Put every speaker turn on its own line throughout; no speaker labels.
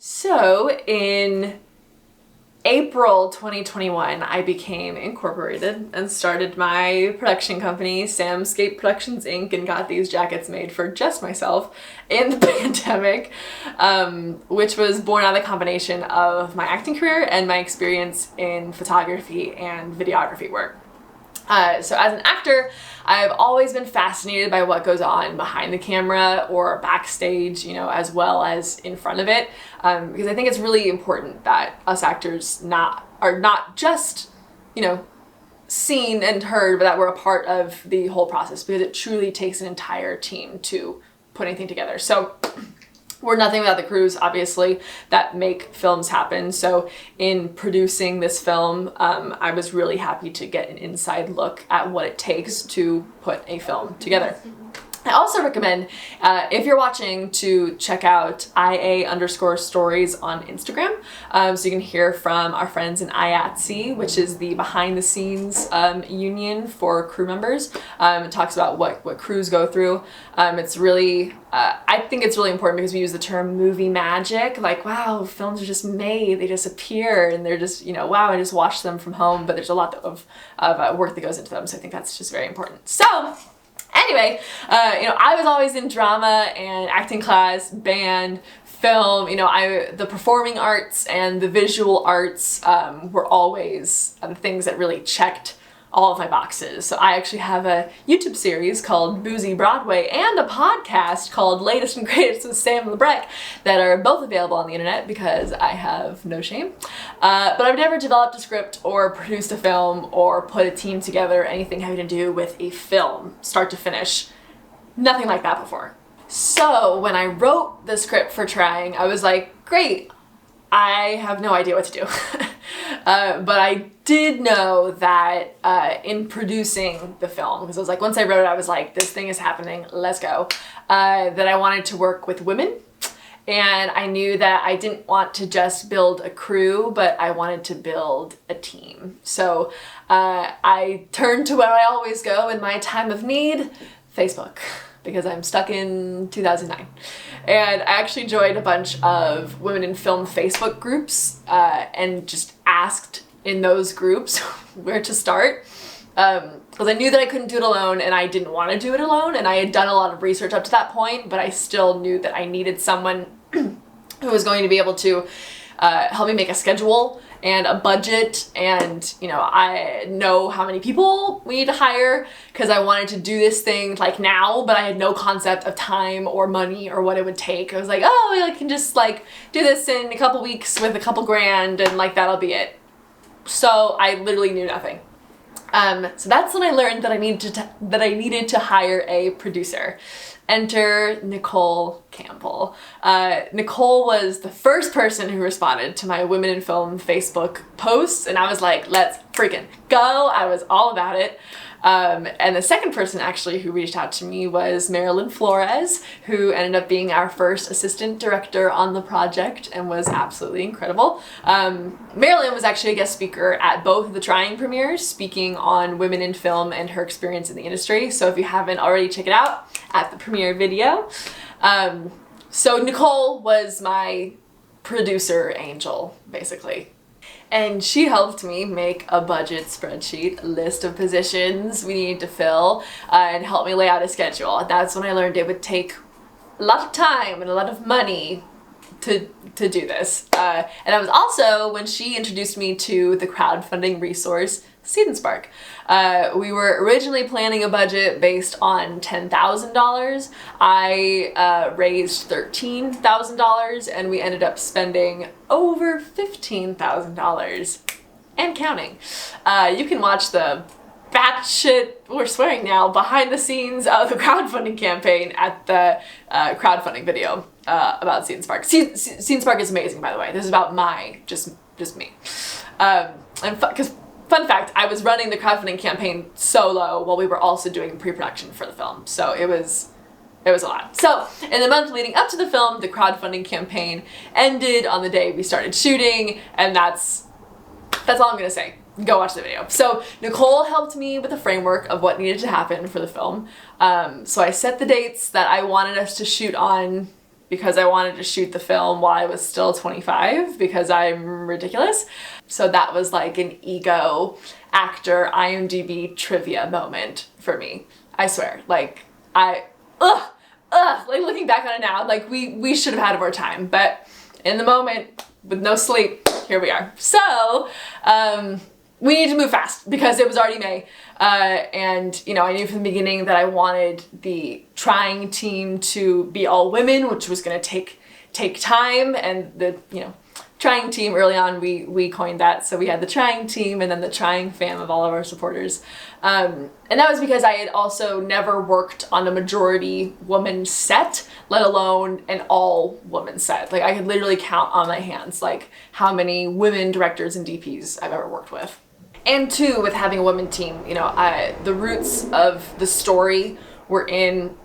So in April 2021, I became incorporated and started my production company, Samscape Productions Inc., and got these jackets made for just myself in the pandemic, which was born out of the combination of my acting career and my experience in photography and videography work. So as an actor, I've always been fascinated by what goes on behind the camera or backstage, as well as in front of it, because I think it's really important that us actors are not just, seen and heard, but that we're a part of the whole process, because it truly takes an entire team to put anything together. So we're nothing without the crews, obviously, that make films happen. So in producing this film, I was really happy to get an inside look at what it takes to put a film together. I also recommend, if you're watching, to check out IA_stories on Instagram. So you can hear from our friends in IATSE, which is the behind the scenes union for crew members. It talks about what crews go through. It's really, I think it's really important because we use the term movie magic. Like, wow, films are just made, they just appear, and they're just, wow, I just watched them from home, but there's a lot of work that goes into them. So I think that's just very important. So anyway, I was always in drama and acting class, band, film. The performing arts and the visual arts were always the things that really checked all of my boxes. So I actually have a YouTube series called Boozy Broadway and a podcast called Latest and Greatest with Sam Labrecque that are both available on the internet because I have no shame. But I've never developed a script or produced a film or put a team together, anything having to do with a film, start to finish. Nothing like that before. So when I wrote the script for Trying, I was like, great, I have no idea what to do. But I did know that in producing the film, because I was like, once I wrote it, I was like, this thing is happening, let's go, that I wanted to work with women. And I knew that I didn't want to just build a crew, but I wanted to build a team. So I turned to where I always go in my time of need, Facebook, because I'm stuck in 2009. And I actually joined a bunch of women in film Facebook groups and just asked in those groups where to start. Because I knew that I couldn't do it alone and I didn't want to do it alone, and I had done a lot of research up to that point, but I still knew that I needed someone who was going to be able to help me make a schedule and a budget, and I know how many people we need to hire, because I wanted to do this thing like now, but I had no concept of time or money or what it would take. I was like, oh, I can just do this in a couple weeks with a couple grand and that'll be it. So I literally knew nothing. So that's when I learned that I needed to hire a producer. Enter Nicole Campbell. Nicole was the first person who responded to my Women in Film Facebook posts, and I was like, let's freaking go. I was all about it. And the second person actually who reached out to me was Marilyn Flores, who ended up being our first assistant director on the project and was absolutely incredible. Marilyn was actually a guest speaker at both of the Trying premieres, speaking on women in film and her experience in the industry. So if you haven't already, check it out at the premiere video. So Nicole was my producer angel, basically. And she helped me make a budget spreadsheet, a list of positions we needed to fill, and helped me lay out a schedule. That's when I learned it would take a lot of time and a lot of money to do this. And that was also when she introduced me to the crowdfunding resource, Seed & Spark. We were originally planning a budget based on $10,000. I raised $13,000, and we ended up spending over $15,000 and counting. You can watch the batshit, we're swearing now, behind the scenes of the crowdfunding campaign at the crowdfunding video about Seed & Spark. Seed & Spark is amazing, by the way. This is about just me. Because fun fact, I was running the crowdfunding campaign solo while we were also doing pre-production for the film. So it was a lot. So in the month leading up to the film, the crowdfunding campaign ended on the day we started shooting, and that's all I'm gonna say. Go watch the video. So Nicole helped me with the framework of what needed to happen for the film. So I set the dates that I wanted us to shoot on because I wanted to shoot the film while I was still 25 because I'm ridiculous. So that was like an ego actor IMDb trivia moment for me. I swear, like like looking back on it now, like we should have had more time, but in the moment with no sleep, here we are. So, we need to move fast because it was already May. And, you know, I knew from the beginning that I wanted the trying team to be all women, which was going to take time. And the, you know, trying team early on, we coined that. So we had the trying team and then the trying fam of all of our supporters. And that was because I had also never worked on a majority woman set, let alone an all woman set. Like I could literally count on my hands, like how many women directors and DPs I've ever worked with. And two, with having a women team, you know, the roots of the story were in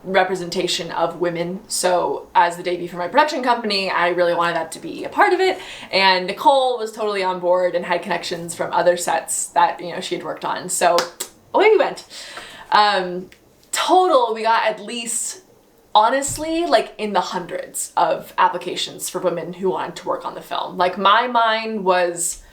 representation of women. So as the debut for my production company, I really wanted that to be a part of it. And Nicole was totally on board and had connections from other sets that, you know, she had worked on. So away we went. Total, we got at least, honestly, like in the hundreds of applications for women who wanted to work on the film. Like my mind was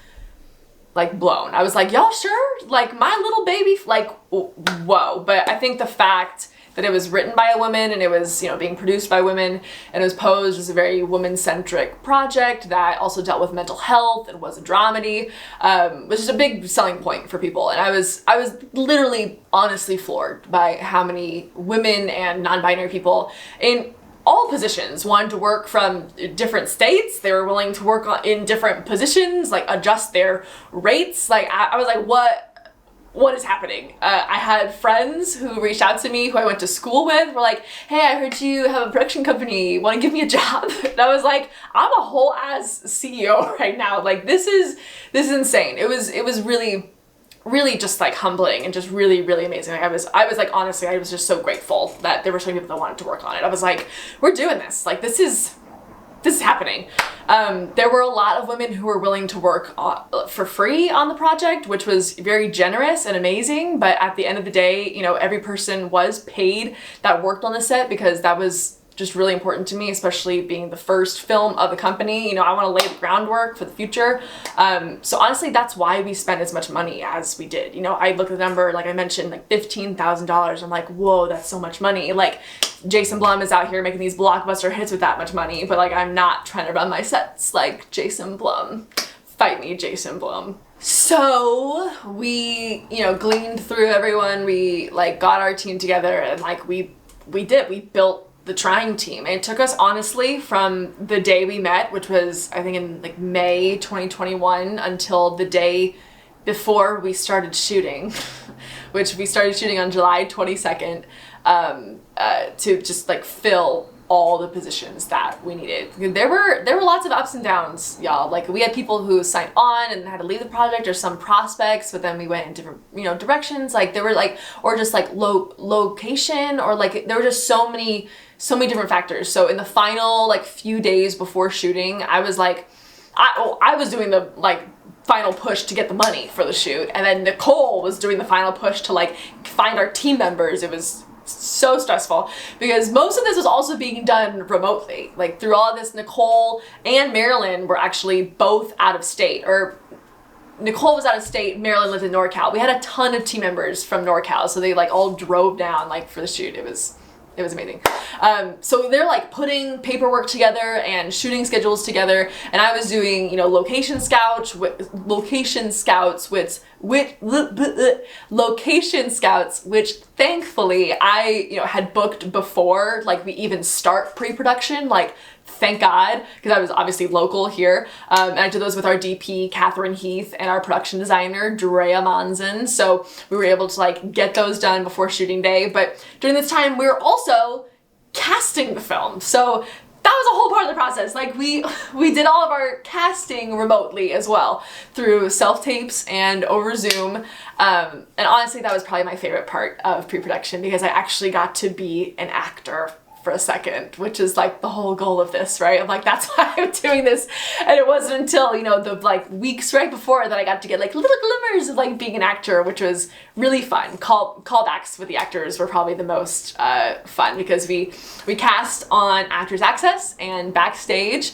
like blown. I was like, y'all sure? Like my little baby, like, whoa. But I think the fact that it was written by a woman and it was, you know, being produced by women and it was posed as a very woman-centric project that also dealt with mental health and was a dramedy, was just a big selling point for people. And I was literally honestly floored by how many women and non-binary people in all positions wanted to work from different states. They were willing to work in different positions, like adjust their rates. Like I was like, what is happening? I had friends who reached out to me who I went to school with, were like, hey, I heard you have a production company, want to give me a job? And I was like, I'm a whole ass CEO right now. Like this is insane. It was really just like humbling and just really, really amazing. Like I was like, honestly, I was just so grateful that there were so many people that wanted to work on it. I was like, we're doing this. Like this is happening. There were a lot of women who were willing to work for free on the project, which was very generous and amazing. But at the end of the day, you know, every person was paid that worked on the set because that was just really important to me, especially being the first film of the company. You know, I want to lay the groundwork for the future. So honestly, that's why we spent as much money as we did. You know, I look at the number, like I mentioned, like $15,000. I'm like, whoa, that's so much money. Like Jason Blum is out here making these blockbuster hits with that much money, but like I'm not trying to run my sets like Jason Blum. Fight me, Jason Blum. So we, you know, gleaned through everyone. We like got our team together and like we built the trying team. And it took us honestly from the day we met, which was I think in like May 2021, until the day before we started shooting, which we started shooting on July 22nd, to just like fill all the positions that we needed. There were lots of ups and downs, y'all. Like we had people who signed on and had to leave the project, or some prospects, but then we went in different, you know, directions. Like there were like, or just like location, or like there were just so many different factors. So in the final like few days before shooting, I was like, I was doing the like final push to get the money for the shoot, and then Nicole was doing the final push to like find our team members. It was so stressful because most of this was also being done remotely. Like through all of this, Nicole and Marilyn were actually both out of state, or Nicole was out of state, Marilyn lived in NorCal. We had a ton of team members from NorCal, so they like all drove down like for the shoot. It was amazing. So they're like putting paperwork together and shooting schedules together, and I was doing, you know, location scouts, which thankfully I, you know, had booked before like we even start pre-production. Like thank God, because I was obviously local here. And I did those with our DP, Catherine Heath, and our production designer, Drea Monson. So we were able to like get those done before shooting day. But during this time, we were also casting the film. So that was a whole part of the process. Like we did all of our casting remotely as well through self-tapes and over Zoom. And honestly, that was probably my favorite part of pre-production because I actually got to be an actor for a second, which is like the whole goal of this, right? I'm like, that's why I'm doing this. And it wasn't until, you know, the like weeks right before that I got to get like little glimmers of like being an actor, which was really fun. Callbacks with the actors were probably the most fun, because we cast on Actors Access and Backstage.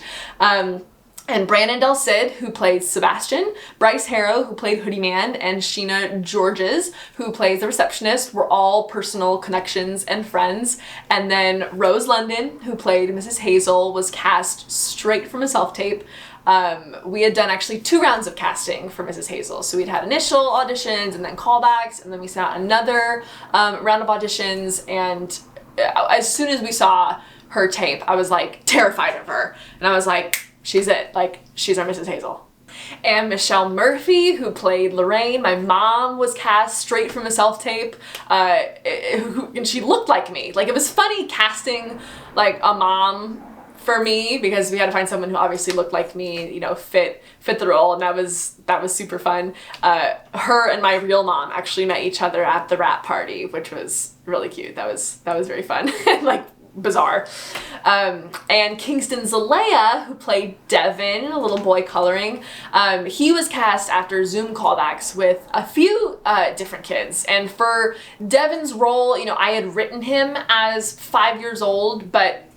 And Brandon Del Cid, who played Sebastian, Bryce Harrow, who played Hoodie Man, and Sheena Georges, who plays the receptionist, were all personal connections and friends. And then Rose London, who played Mrs. Hazel, was cast straight from a self-tape. We had done actually 2 rounds of casting for Mrs. Hazel. So we'd had initial auditions and then callbacks, and then we sent out another round of auditions. And as soon as we saw her tape, I was like terrified of her. And I was like, she's it. Like, she's our Mrs. Hazel. And Michelle Murphy, who played Lorraine, my mom, was cast straight from a self-tape, and she looked like me. Like, it was funny casting, like, a mom for me, because we had to find someone who obviously looked like me, you know, fit the role, and that was super fun. Her and my real mom actually met each other at the wrap party, which was really cute. That was very fun. Like, bizarre. And Kingston Zalea, who played Devin, a little boy coloring, he was cast after Zoom callbacks with a few different kids. And for Devin's role, you know, I had written him as 5 years old, but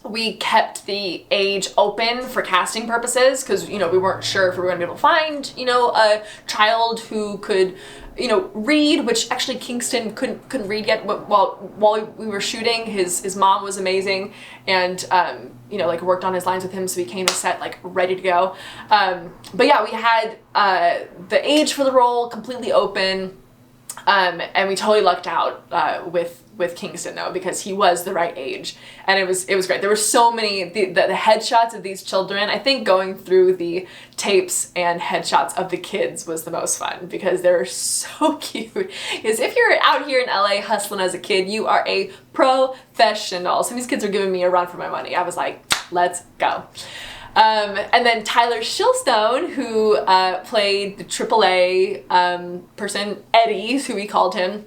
we kept the age open for casting purposes, because, you know, we weren't sure if we were going to be able to find, you know, a child who could, you know, read, which actually Kingston couldn't read yet while we were shooting. His mom was amazing, and you know, like, worked on his lines with him, so he came to set like ready to go. But yeah, we had the age for the role completely open, and we totally lucked out with Kingston, though, because he was the right age, and it was great. There were so many the headshots of these children. I think going through the tapes and headshots of the kids was the most fun, because they're so cute. Because if you're out here in LA hustling as a kid, you are a professional. So these kids are giving me a run for my money. I was like, let's go. And then Tyler Shilstone, who played the AAA person, Eddie, who we called him.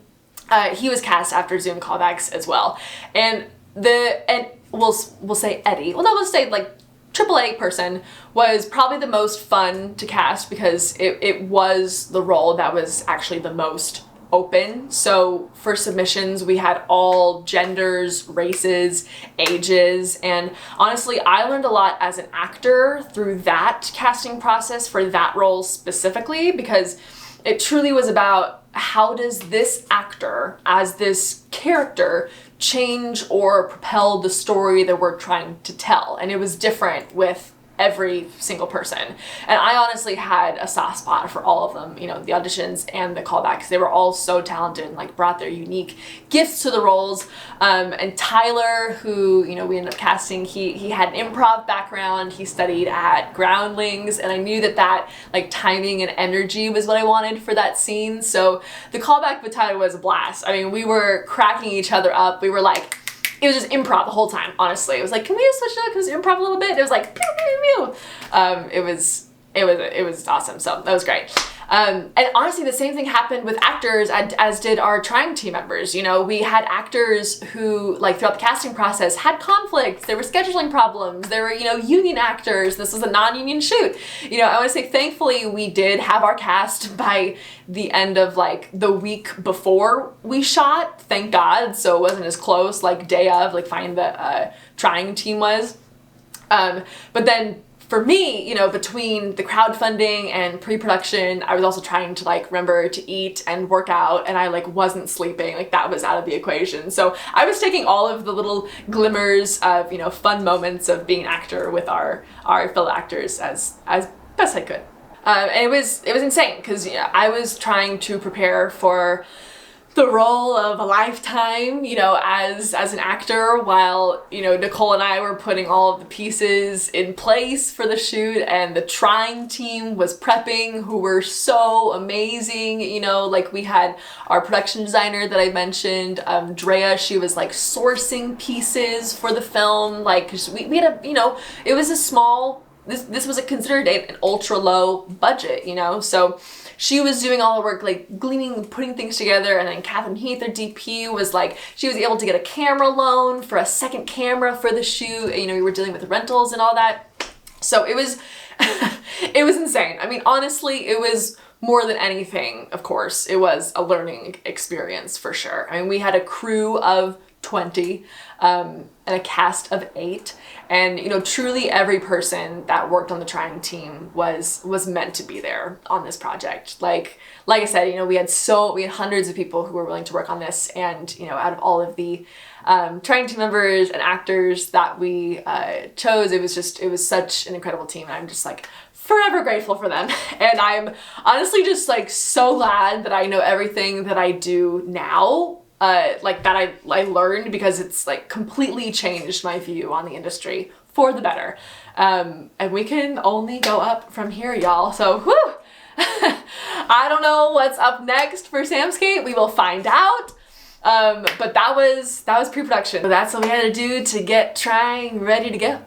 He was cast after Zoom callbacks as well. And we'll say Eddie. Well, no, we'll say like AAA person was probably the most fun to cast, because it was the role that was actually the most open. So for submissions, we had all genders, races, ages, and honestly, I learned a lot as an actor through that casting process for that role specifically, because it truly was about, how does this actor as this character change or propel the story that we're trying to tell? And it was different with every single person. And I honestly had a soft spot for all of them, you know, the auditions and the callbacks. They were all so talented and like brought their unique gifts to the roles. And Tyler, who, you know, we ended up casting, he had an improv background. He studied at Groundlings, and I knew that like timing and energy was what I wanted for that scene. So the callback with Tyler was a blast. I mean, we were cracking each other up. We were like, it was just improv the whole time, honestly. It was like, can we just switch it up? Can we just improv a little bit? It was like, pew, pew, pew. It was awesome. So that was great. And honestly, the same thing happened with actors as did our trying team members. You know, we had actors who, like, throughout the casting process had conflicts. There were scheduling problems. There were, you know, union actors. This was a non-union shoot. You know, I want to say, thankfully, we did have our cast by the end of, like, the week before we shot. Thank God. So it wasn't as close, like, day of, like, finding the trying team was. But then, for me, you know, between the crowdfunding and pre-production, I was also trying to like remember to eat and work out, and I like wasn't sleeping. Like, that was out of the equation. So I was taking all of the little glimmers of, you know, fun moments of being an actor with our fellow actors as best I could. And it was insane, because, you know, I was trying to prepare for the role of a lifetime, you know, as an actor, while, you know, Nicole and I were putting all of the pieces in place for the shoot, and the trying team was prepping, who were so amazing. You know, like, we had our production designer that I mentioned, Drea. She was like sourcing pieces for the film, like, 'cause we had a, you know, it was a small this was considered an ultra low budget, you know? So she was doing all the work, like gleaning, putting things together, and then Catherine Heath, their DP, was like, she was able to get a camera loan for a second camera for the shoot. You know, we were dealing with rentals and all that. So it was, it was insane. I mean, honestly, it was more than anything, of course, it was a learning experience for sure. I mean, we had a crew of 20 and a cast of 8, and you know, truly every person that worked on the Trying team was meant to be there on this project. Like I said, you know, we had hundreds of people who were willing to work on this, and you know, out of all of the Trying team members and actors that we chose, it was such an incredible team, and I'm just like forever grateful for them. And I'm honestly just like so glad that I know everything that I do now, like that I learned, because it's like completely changed my view on the industry for the better. And we can only go up from here, y'all. So whew, I don't know what's up next for Samscape. We will find out. But that was pre-production. So that's what we had to do to get Trying ready to go.